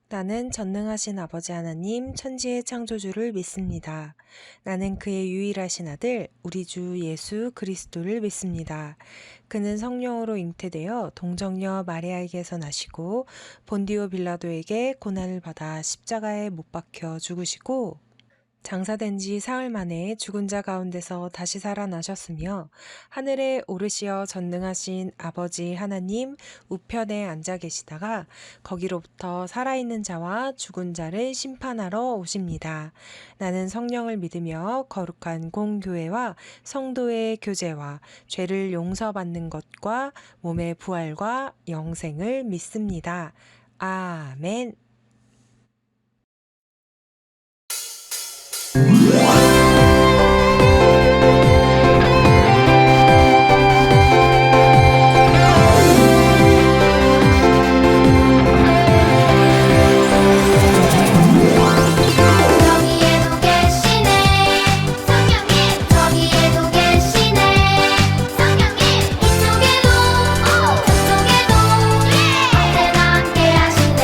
나는 전능하신 아버지 하나님 천지의 창조주를 믿습니다. 나는 그의 유일하신 아들 우리 주 예수 그리스도를 믿습니다. 그는 성령으로 잉태되어 동정녀 마리아에게서 나시고 본디오 빌라도에게 고난을 받아 십자가에 못 박혀 죽으시고 장사된 지 사흘 만에 죽은 자 가운데서 다시 살아나셨으며 하늘에 오르시어 전능하신 아버지 하나님 우편에 앉아 계시다가 거기로부터 살아있는 자와 죽은 자를 심판하러 오십니다. 나는 성령을 믿으며 거룩한 공교회와 성도의 교제와 죄를 용서받는 것과 몸의 부활과 영생을 믿습니다. 아멘. 저기에도 계시네 성령님 저기에도 계시네 성령님 이쪽에도 저쪽에도 언제나 함께 하시네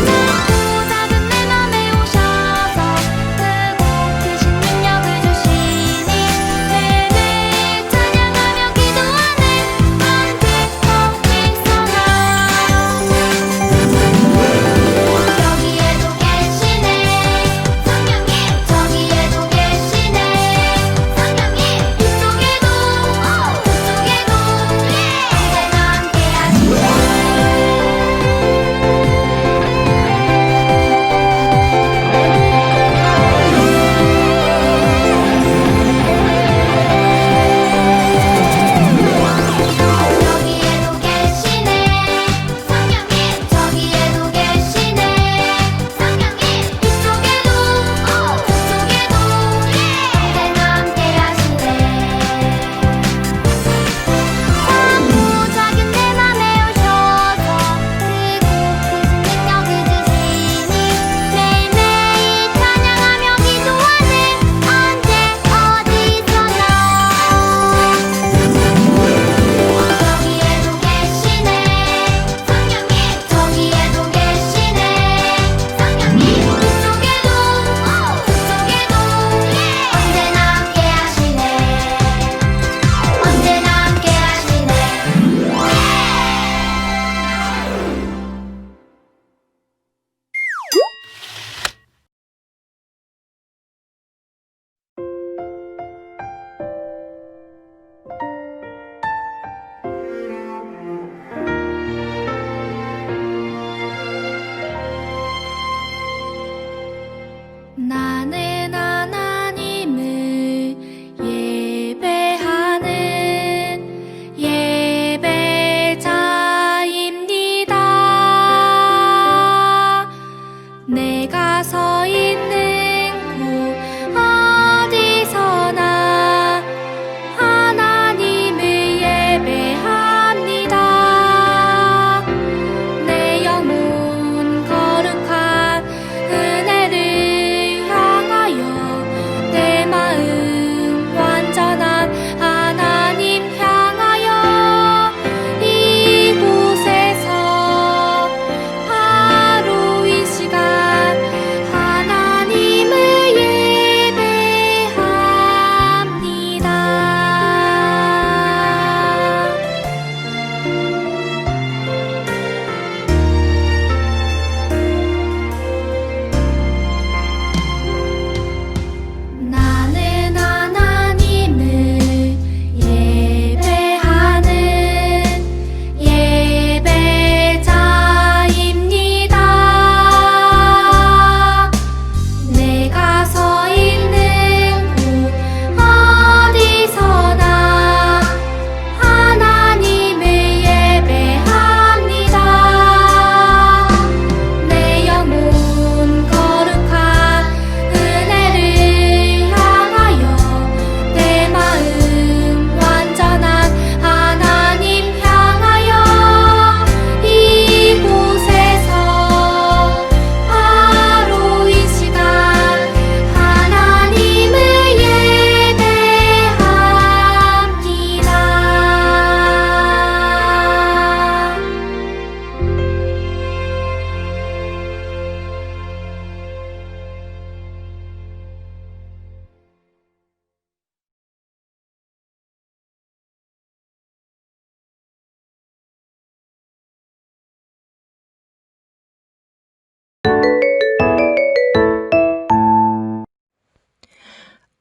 작고 작은 내 맘에 오셔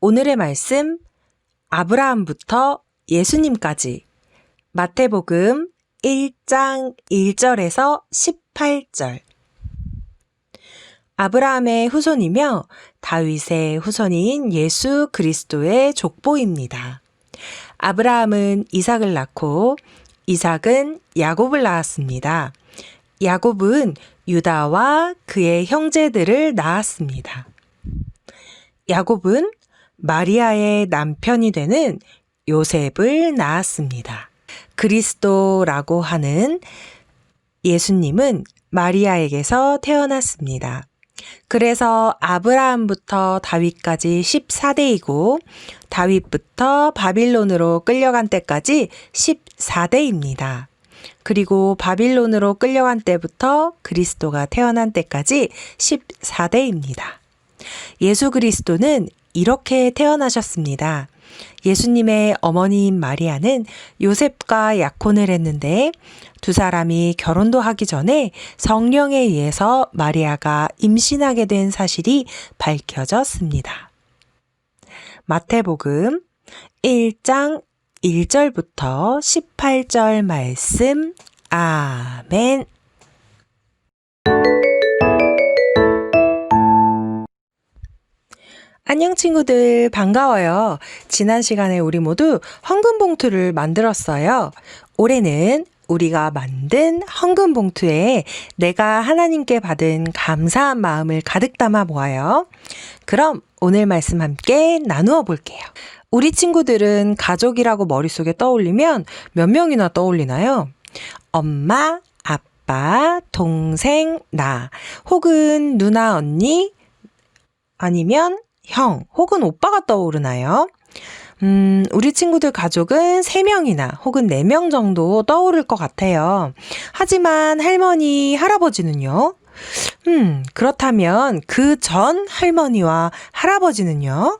오늘의 말씀, 아브라함부터 예수님까지 마태복음 1장 1절에서 18절. 아브라함의 후손이며 다윗의 후손인 예수 그리스도의 족보입니다. 아브라함은 이삭을 낳고 이삭은 야곱을 낳았습니다. 야곱은 유다와 그의 형제들을 낳았습니다. 야곱은 마리아의 남편이 되는 요셉을 낳았습니다. 그리스도라고 하는 예수님은 마리아에게서 태어났습니다. 그래서 아브라함부터 다윗까지 14대이고 다윗부터 바빌론으로 끌려간 때까지 14대입니다. 그리고 바빌론으로 끌려간 때부터 그리스도가 태어난 때까지 14대입니다. 예수 그리스도는 이렇게 태어나셨습니다. 예수님의 어머니인 마리아는 요셉과 약혼을 했는데 두 사람이 결혼도 하기 전에 성령에 의해서 마리아가 임신하게 된 사실이 밝혀졌습니다. 마태복음 1장 1절부터 18절 말씀. 아멘. 안녕 친구들, 반가워요. 지난 시간에 우리 모두 헌금 봉투를 만들었어요. 올해는 우리가 만든 헌금 봉투에 내가 하나님께 받은 감사한 마음을 가득 담아 보아요. 그럼 오늘 말씀 함께 나누어 볼게요. 우리 친구들은 가족이라고 머릿속에 떠올리면 몇 명이나 떠올리나요? 엄마, 아빠, 동생, 나, 혹은 누나, 언니, 아니면 형, 혹은 오빠가 떠오르나요? 우리 친구들 가족은 3명이나 혹은 4명 정도 떠오를 것 같아요. 하지만 할머니, 할아버지는요? 그렇다면 그 전 할머니와 할아버지는요?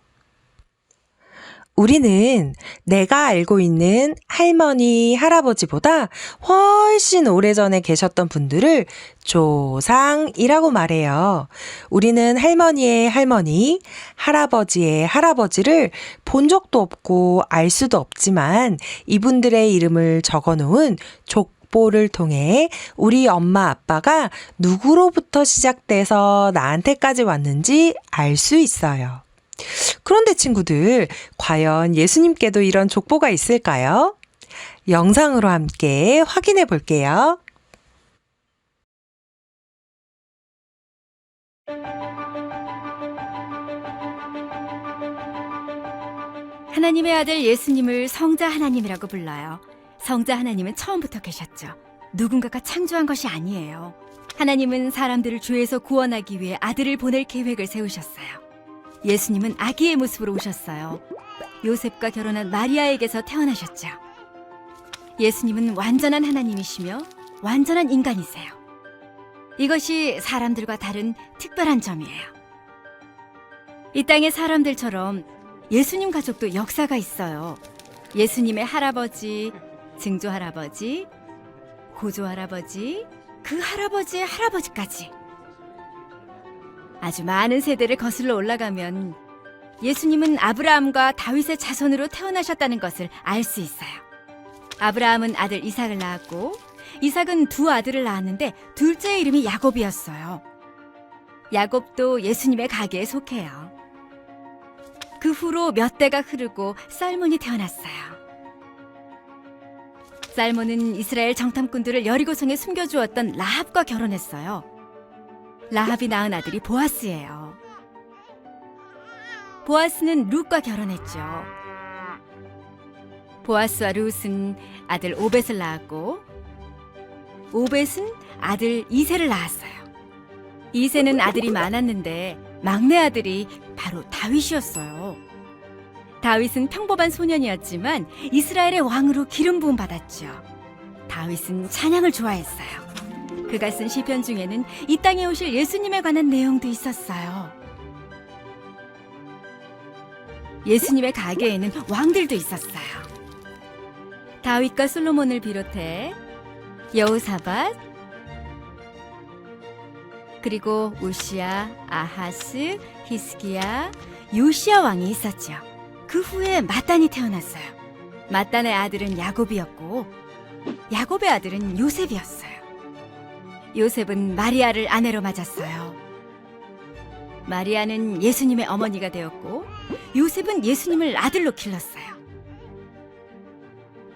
우리는 내가 알고 있는 할머니, 할아버지보다 훨씬 오래전에 계셨던 분들을 조상이라고 말해요. 우리는 할머니의 할머니, 할아버지의 할아버지를 본 적도 없고 알 수도 없지만 이분들의 이름을 적어 놓은 족보를 통해 우리 엄마 아빠가 누구로부터 시작돼서 나한테까지 왔는지 알 수 있어요. 그런데 친구들, 과연 예수님께도 이런 족보가 있을까요? 영상으로 함께 확인해 볼게요. 하나님의 아들 예수님을 성자 하나님이라고 불러요. 성자 하나님은 처음부터 계셨죠. 누군가가 창조한 것이 아니에요. 하나님은 사람들을 죄에서 구원하기 위해 아들을 보낼 계획을 세우셨어요. 예수님은 아기의 모습으로 오셨어요. 요셉과 결혼한 마리아에게서 태어나셨죠. 예수님은 완전한 하나님이시며 완전한 인간이세요. 이것이 사람들과 다른 특별한 점이에요. 이 땅의 사람들처럼 예수님 가족도 역사가 있어요. 예수님의 할아버지, 증조할아버지, 고조할아버지, 그 할아버지의 할아버지까지. 아주 많은 세대를 거슬러 올라가면 예수님은 아브라함과 다윗의 자손으로 태어나셨다는 것을 알 수 있어요. 아브라함은 아들 이삭을 낳았고 이삭은 2 아들을 낳았는데 둘째의 이름이 야곱이었어요. 야곱도 예수님의 가계에 속해요. 그 후로 몇 대가 흐르고 살몬이 태어났어요. 살몬은 이스라엘 정탐꾼들을 여리고성에 숨겨주었던 라합과 결혼했어요. 라합이 낳은 아들이 보아스예요. 보아스는 룻과 결혼했죠. 보아스와 룻은 아들 오벳을 낳았고 오벳은 아들 이새를 낳았어요. 이새는 아들이 많았는데 막내 아들이 바로 다윗이었어요. 다윗은 평범한 소년이었지만 이스라엘의 왕으로 기름 부음 받았죠. 다윗은 찬양을 좋아했어요. 그가 쓴 시편 중에는 이 땅에 오실 예수님에 관한 내용도 있었어요. 예수님의 가계에는 왕들도 있었어요. 다윗과 솔로몬을 비롯해 여호사밧, 그리고 우시야, 아하스, 히스기야, 요시야 왕이 있었죠. 그 후에 마단이 태어났어요. 마단의 아들은 야곱이었고 야곱의 아들은 요셉이었어요. 요셉은 마리아를 아내로 맞았어요. 마리아는 예수님의 어머니가 되었고 요셉은 예수님을 아들로 길렀어요.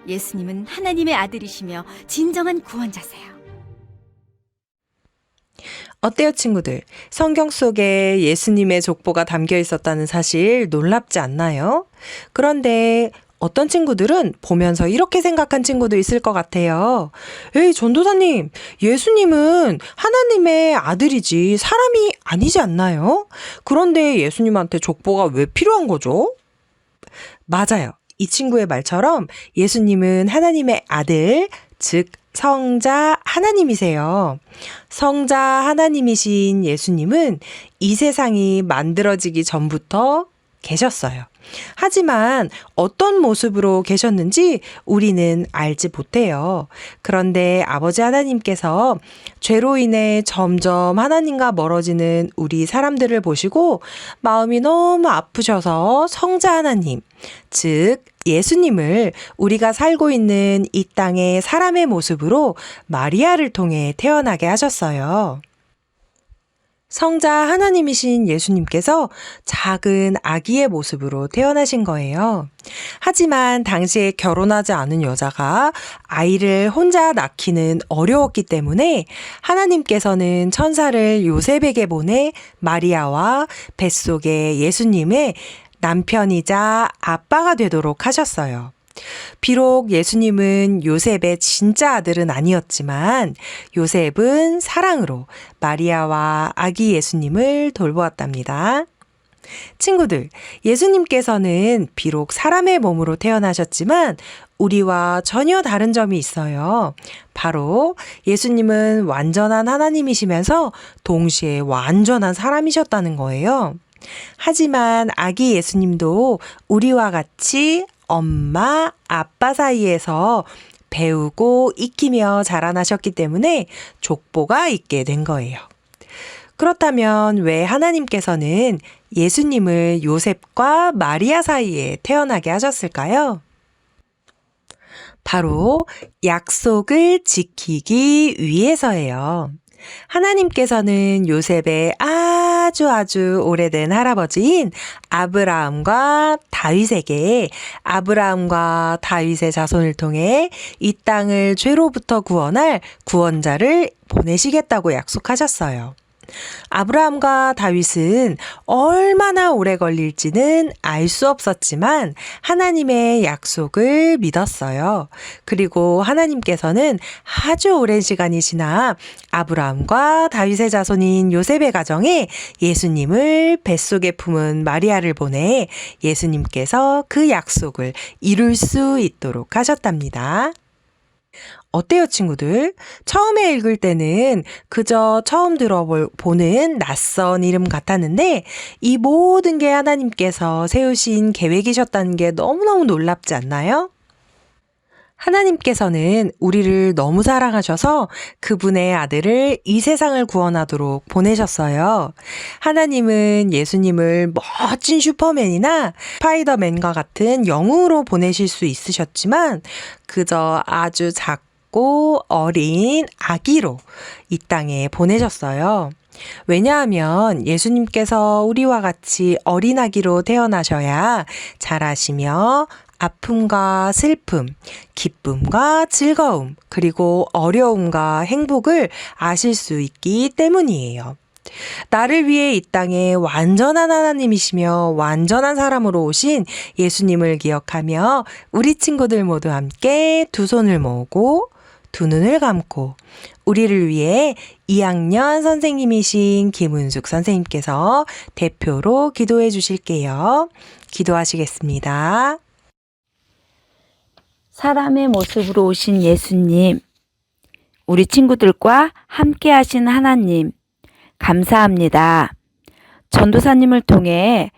예수님은 하나님의 아들이시며 진정한 구원자세요. 어때요, 친구들? 성경 속에 예수님의 족보가 담겨 있었다는 사실 놀랍지 않나요? 그런데 어떤 친구들은 보면서 이렇게 생각한 친구도 있을 것 같아요. 에이, 전도사님, 예수님은 하나님의 아들이지 사람이 아니지 않나요? 그런데 예수님한테 족보가 왜 필요한 거죠? 맞아요. 이 친구의 말처럼 예수님은 하나님의 아들, 즉 성자 하나님이세요. 성자 하나님이신 예수님은 이 세상이 만들어지기 전부터 계셨어요. 하지만 어떤 모습으로 계셨는지 우리는 알지 못해요. 그런데 아버지 하나님께서 죄로 인해 점점 하나님과 멀어지는 우리 사람들을 보시고 마음이 너무 아프셔서 성자 하나님, 즉 예수님을 우리가 살고 있는 이 땅의 사람의 모습으로 마리아를 통해 태어나게 하셨어요. 성자 하나님이신 예수님께서 작은 아기의 모습으로 태어나신 거예요. 하지만 당시에 결혼하지 않은 여자가 아이를 혼자 낳기는 어려웠기 때문에 하나님께서는 천사를 요셉에게 보내 마리아와 뱃속의 예수님의 남편이자 아빠가 되도록 하셨어요. 비록 예수님은 요셉의 진짜 아들은 아니었지만 요셉은 사랑으로 마리아와 아기 예수님을 돌보았답니다. 친구들, 예수님께서는 비록 사람의 몸으로 태어나셨지만 우리와 전혀 다른 점이 있어요. 바로 예수님은 완전한 하나님이시면서 동시에 완전한 사람이셨다는 거예요. 하지만 아기 예수님도 우리와 같이 엄마, 아빠 사이에서 배우고 익히며 자라나셨기 때문에 족보가 있게 된 거예요. 그렇다면 왜 하나님께서는 예수님을 요셉과 마리아 사이에 태어나게 하셨을까요? 바로 약속을 지키기 위해서예요. 하나님께서는 요셉의 아주 오래된 할아버지인 아브라함과 다윗에게 아브라함과 다윗의 자손을 통해 이 땅을 죄로부터 구원할 구원자를 보내시겠다고 약속하셨어요. 아브라함과 다윗은 얼마나 오래 걸릴지는 알 수 없었지만 하나님의 약속을 믿었어요. 그리고 하나님께서는 아주 오랜 시간이 지나 아브라함과 다윗의 자손인 요셉의 가정에 예수님을 뱃속에 품은 마리아를 보내 예수님께서 그 약속을 이룰 수 있도록 하셨답니다. 어때요, 친구들? 처음에 읽을 때는 그저 처음 들어보는 낯선 이름 같았는데 이 모든 게 하나님께서 세우신 계획이셨다는 게 너무너무 놀랍지 않나요? 하나님께서는 우리를 너무 사랑하셔서 그분의 아들을 이 세상을 구원하도록 보내셨어요. 하나님은 예수님을 멋진 슈퍼맨이나 스파이더맨과 같은 영웅으로 보내실 수 있으셨지만 그저 아주 작고 어린 아기로 이 땅에 보내셨어요. 왜냐하면 예수님께서 우리와 같이 어린 아기로 태어나셔야 자라시며 아픔과 슬픔, 기쁨과 즐거움, 그리고 어려움과 행복을 아실 수 있기 때문이에요. 나를 위해 이 땅에 완전한 하나님이시며 완전한 사람으로 오신 예수님을 기억하며 우리 친구들 모두 함께 두 손을 모으고 두 눈을 감고 우리를 위해 2학년 선생님이신 김은숙 선생님께서 대표로 기도해 주실게요. 기도하시겠습니다. 사람의 모습으로 오신 예수님, 우리 친구들과 함께 하신 하나님, 감사합니다. 전도사님을 통해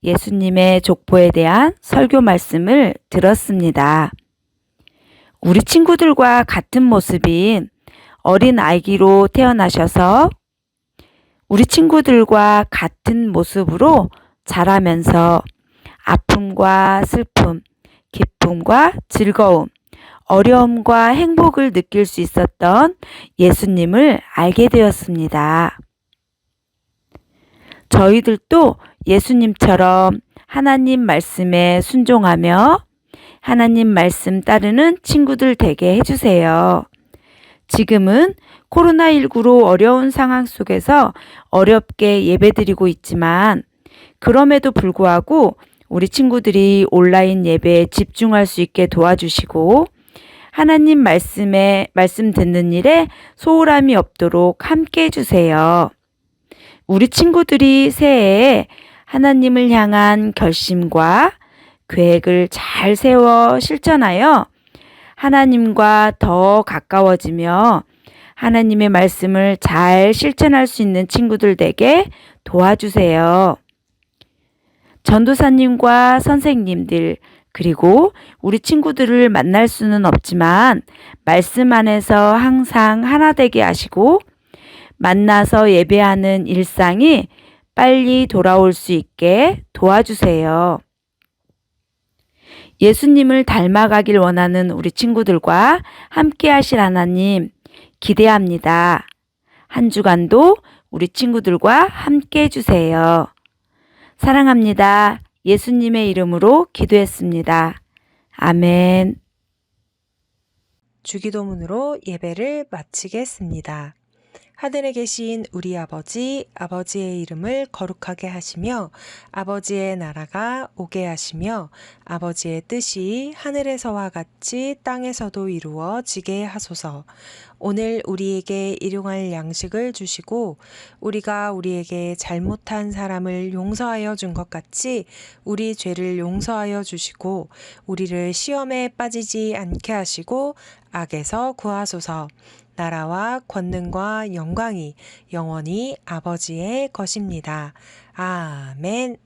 예수님의 족보에 대한 설교 말씀을 들었습니다. 우리 친구들과 같은 모습인 어린 아기로 태어나셔서 우리 친구들과 같은 모습으로 자라면서 아픔과 슬픔, 기쁨과 즐거움, 어려움과 행복을 느낄 수 있었던 예수님을 알게 되었습니다. 저희들도 예수님처럼 하나님 말씀에 순종하며 하나님 말씀 따르는 친구들 되게 해주세요. 지금은 코로나19로 어려운 상황 속에서 어렵게 예배드리고 있지만 그럼에도 불구하고 우리 친구들이 온라인 예배에 집중할 수 있게 도와주시고 하나님 말씀 듣는 일에 소홀함이 없도록 함께 해주세요. 우리 친구들이 새해에 하나님을 향한 결심과 계획을 잘 세워 실천하여 하나님과 더 가까워지며 하나님의 말씀을 잘 실천할 수 있는 친구들 되게 도와주세요. 전도사님과 선생님들 그리고 우리 친구들을 만날 수는 없지만 말씀 안에서 항상 하나 되게 하시고 만나서 예배하는 일상이 빨리 돌아올 수 있게 도와주세요. 예수님을 닮아가길 원하는 우리 친구들과 함께 하실 하나님 기대합니다. 한 주간도 우리 친구들과 함께 해주세요. 사랑합니다. 예수님의 이름으로 기도했습니다. 아멘. 주기도문으로 예배를 마치겠습니다. 하늘에 계신 우리 아버지, 아버지의 이름을 거룩하게 하시며 아버지의 나라가 오게 하시며 아버지의 뜻이 하늘에서와 같이 땅에서도 이루어지게 하소서. 오늘 우리에게 일용할 양식을 주시고 우리가 우리에게 잘못한 사람을 용서하여 준 것 같이 우리 죄를 용서하여 주시고 우리를 시험에 빠지지 않게 하시고 악에서 구하소서. 나라와 권능과 영광이 영원히 아버지의 것입니다. 아멘.